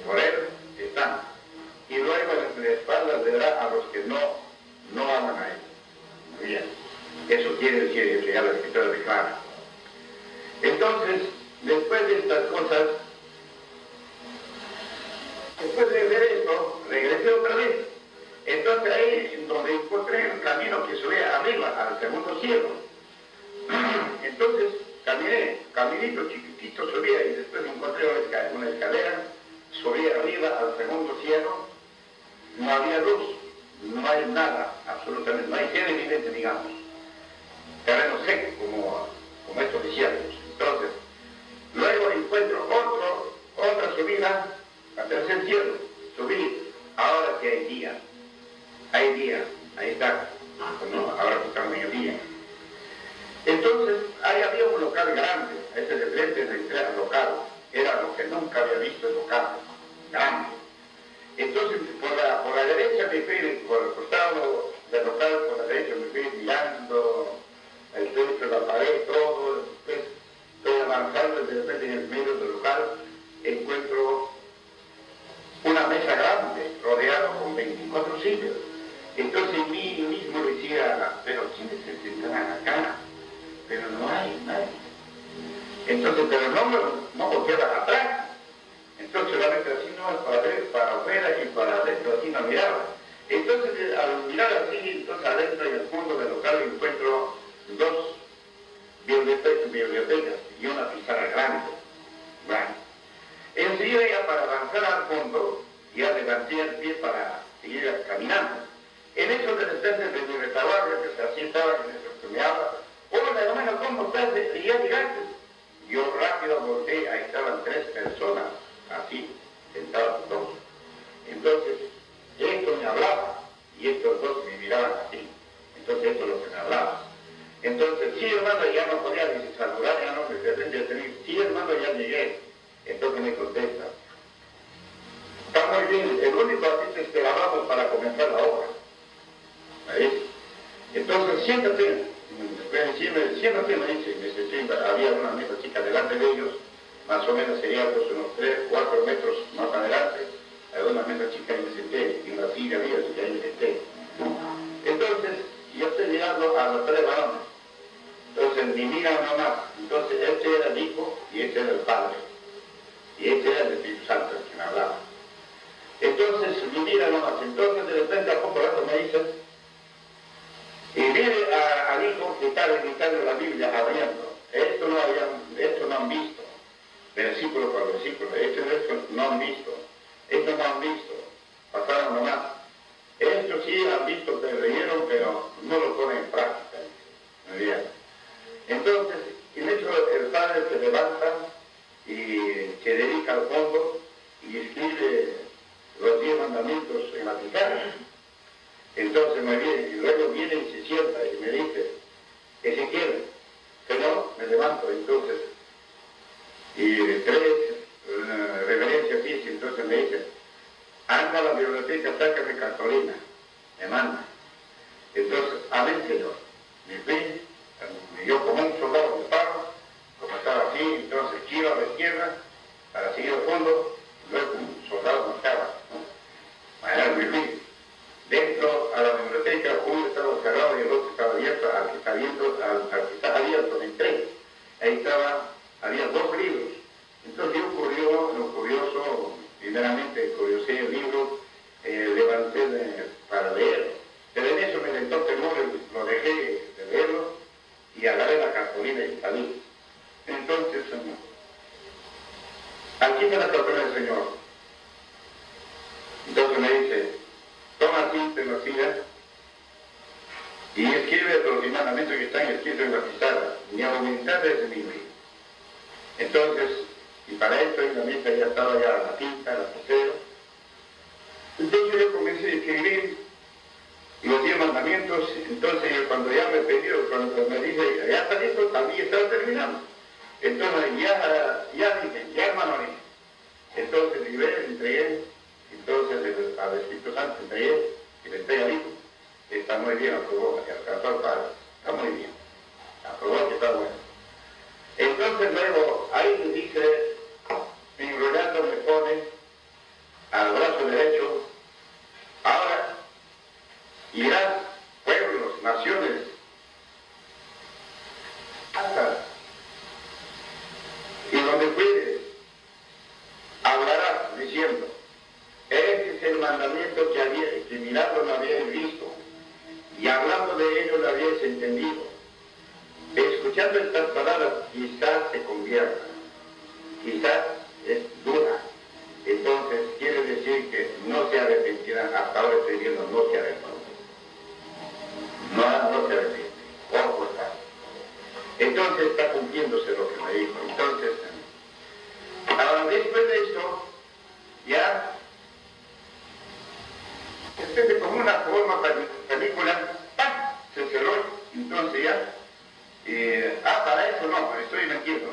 por él están. Y luego la espalda le dará a los que no aman a él. Muy bien. Eso quiere decir que ya la escritura declara. Entonces, después de estas cosas, después de ver esto, regresé otra vez. Entonces ahí donde encontré el camino que subía arriba, al segundo cielo. Entonces caminito chiquitito subía, y después encontré una escalera, subía arriba al segundo cielo. No había luz, no hay nada, absolutamente, no hay cielo evidente, digamos. Terreno seco, como estos desiertos. Entonces, luego encuentro otra subida al tercer cielo. Subí, ahora que hay día, ahí está, ahora que está mediodía. Entonces, ahí había un local grande, ese de frente del local, era lo que nunca había visto el local, grande. Entonces, por la derecha me fui, por el costado del local, por la derecha me fui mirando el techo, la pared, todo. Después estoy avanzando y de repente en el medio del local encuentro una mesa grande, rodeada con 24 sillas. Entonces en mí mismo decía, pero ¿quiénes se sentarán acá? Pero no hay nadie. Entonces, pero no volteaba atrás. Entonces solamente así no, para afuera y para adentro, así no miraba. Entonces al mirar así, entonces adentro en el fondo del local encuentro dos bibliotecas y una pizarra grande. Bueno, enseguida ya para avanzar al fondo, ya levanté el pie para seguir caminando. En eso de repente de mi retaguardia, que así estaba, que me habla, hola hermano, ¿cómo estás? Y ya llegaste. Yo rápido volteé, ahí estaban 3 personas, así, sentados todos. Entonces, esto me hablaba, y estos dos me miraban así. Entonces, esto es lo que me hablaba. Entonces, sí, hermano, ya no podía ni saludar, ya no, de repente ya tenía, sí, hermano, ya llegué. Entonces me contesta, está muy bien, el único así te esperábamos para comenzar la obra. ¿Ahí? Entonces, siéntate, siéntate, me dice, había una mesa chica delante de ellos, más o menos sería pues, unos 3, 4 metros más adelante, había una mesa chica y me senté, y una silla había, y ahí me senté. Entonces, yo estoy mirando a los 3 varones. Entonces, ni mira nomás. Entonces, este era el Hijo y este era el Padre. Y este era el Espíritu Santo, el que me hablaba. Entonces, ni mira nomás. Entonces, de repente, a poco rato me dicen, y viene al Hijo que está gritando la Biblia, abriendo. Esto no han visto. Versículo por versículo. Esto no han visto. Esto no han visto. Pasaron nomás. Esto sí han visto, pero leyeron, pero no lo ponen en práctica. Muy bien. Entonces, en eso el Padre se levanta y se dedica al fondo y escribe los 10 mandamientos en la pizarra. Entonces me viene, y luego viene y se sienta y me dice, Ezequiel, que no, me levanto, entonces, y 3 reverencias dice, entonces me dice, anda a la biblioteca, sácame cartulina, me manda. Entonces, amén, Señor. Me fui, yo como un soldado me paro, como estaba así, entonces giro a la izquierda, para seguir al fondo, luego un soldado me estaba, ¿no? Me fui. Dentro a la biblioteca, uno estaba cerrado y el otro estaba abierto, al que está abierto, entré. Ahí había 2 libros. Entonces yo lo curioso, primeramente curiosé el libro, levanté para leerlo. Pero en eso me tentó temor, lo dejé de leerlo y agarré la cartulina y salí. Entonces, aquí está la cartulina del Señor. Entonces me dice, toma tinta en la silla y escribe los mandamientos que están escritos en la pizarra. Mi voluntad es mi vida. Entonces, y para esto en la mesa ya estaba ya la tinta, la lapicero. Entonces yo comencé a escribir los 10 mandamientos. Entonces cuando ya me pidió, cuando me dice, ya está listo, también estaba terminando. Entonces ya dije, ya hermano dije. Entonces libré, entregué. Entonces al Espíritu Santo entregué y le entregué al Hijo. Está muy bien, aprobó, alcanzó al Padre. Está muy bien. Aprobó que está bueno. Entonces luego ahí me dice, enrollando me pone al brazo derecho, ahora irás pueblos, naciones, y donde fueres, hablarás diciendo, este es el mandamiento que mirando no habíais visto, y hablando de ello lo habíais entendido. Escuchando estas palabras, quizás se convierta, quizás es dura. Entonces, quiere decir que no se arrepentirán. Hasta ahora estoy viendo, no se arrepentirán. No se arrepiente. Ojo está. Entonces, está cumpliéndose lo que me dijo. Entonces, ahora, después de esto, ya, como una forma película, ¡pam!, se cerró. Entonces ya, para eso no, estoy mintiendo.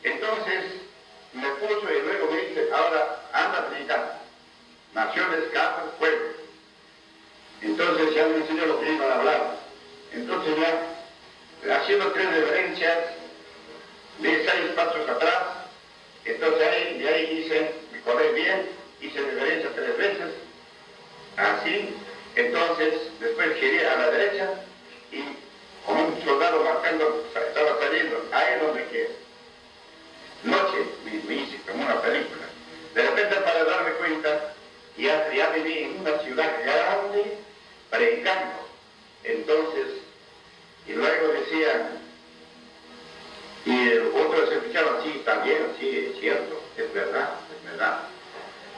Entonces me puso y luego me dice, ahora anda a predicar, naciones, casas, pueblos. Entonces ya me enseñó lo que iba a hablar. Entonces ya, haciendo 3 reverencias, de 6 pasos atrás, entonces de ahí hice, me corrí bien, hice reverencias 3 veces, así. Entonces después giré a la derecha y como un soldado marcando, estaba saliendo, ahí es donde quedé. Noche, me hice como una película. De repente, para darme cuenta, ya viví en una ciudad grande, predicando. Entonces, y luego decían, y otros escuchaban, sí, también, sí, es cierto, es verdad, es verdad.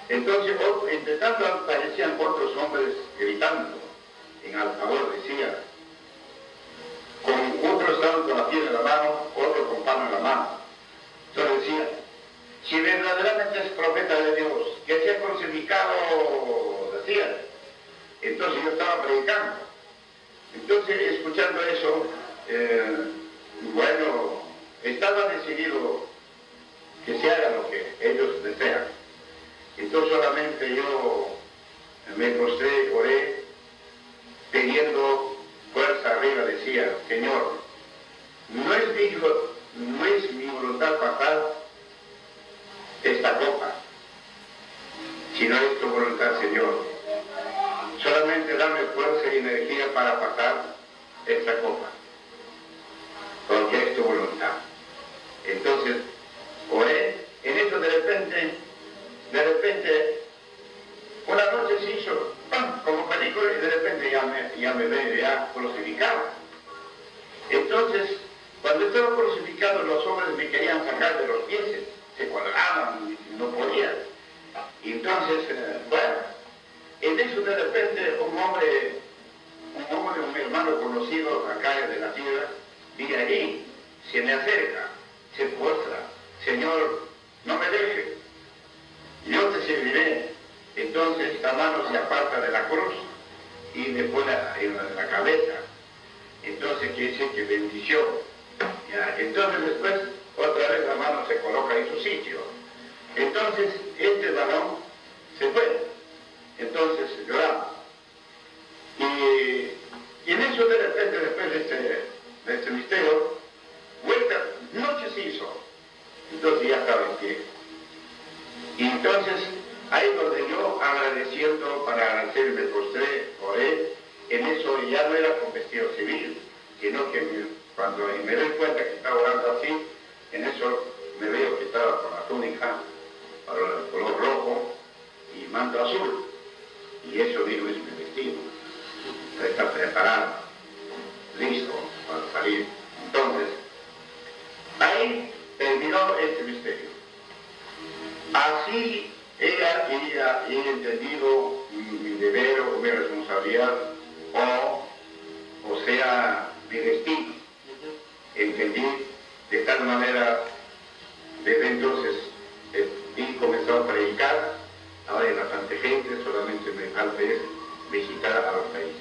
Entonces, entre tanto aparecían otros hombres gritando, en altavoz decían, con otros estaban con la piedra en la mano, otros con pan en la mano. este es profeta de Dios, que sea crucificado, decía. Entonces yo estaba predicando. Entonces, escuchando eso, bueno, estaba decidido que se haga lo que ellos desean. Entonces solamente yo me postré, oré, pidiendo fuerza arriba, decía, Señor, no es mi voluntad pasar esta copa, sino es tu voluntad, Señor. Solamente dame fuerza y energía para pasar esta copa, porque es tu voluntad. Entonces, oré, en eso de repente, una noche se hizo, ¡pam!, como película, y de repente ya me veo ya crucificado. Entonces, cuando estaba crucificado, los hombres me querían sacar de los pies, se cuadraban, no podían. Y entonces, bueno, en eso de repente un hermano conocido acá de la tierra, viene allí, se me acerca, se postra, Señor, no me dejes, yo te serviré. Entonces la mano se aparta de la cruz y me pone en la cabeza. Entonces quiere decir que bendició. Ya. Entonces después otra vez la mano se coloca en su sitio. Entonces este varón se fue. Entonces lloramos. Y en eso de repente, después de este misterio, vuelta, noche se hizo. Entonces ya estaba en pie. Y entonces, ahí donde yo agradeciendo, para agradecer, me postré, oré, en eso ya no era con vestido civil, sino que cuando me doy cuenta que estaba orando así, en eso me veo que estaba con la túnica, color rojo y manto azul. Y eso digo, es mi vestido. Está preparado, listo para salir. Entonces, ahí terminó este misterio. Así ella quería ir entendido mi deber o mi responsabilidad, o sea, mi destino. Entendí de tal manera, desde entonces, y comenzó a predicar. Ahora hay bastante gente, solamente me falta es visitar a los países.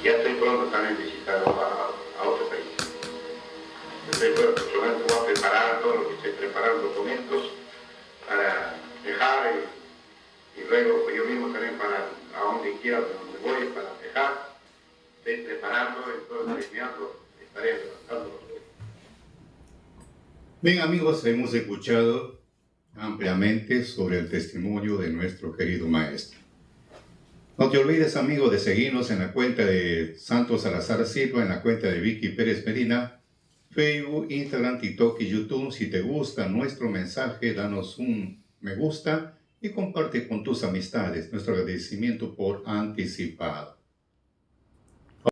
Ya estoy pronto también visitar a otros países. Estoy pronto, solamente voy a preparar todo lo que estoy preparando, documentos para dejar y luego pues, yo mismo también para a donde quiera, donde voy, para dejar, estoy preparando, entonces enviando, estaré levantando. Bien amigos, hemos escuchado ampliamente sobre el testimonio de nuestro querido maestro. No te olvides, amigo, de seguirnos en la cuenta de Santos Salazar Silva, en la cuenta de Vicky Pérez Medina, Facebook, Instagram, TikTok y YouTube. Si te gusta nuestro mensaje, danos un me gusta y comparte con tus amistades. Nuestro agradecimiento por anticipado.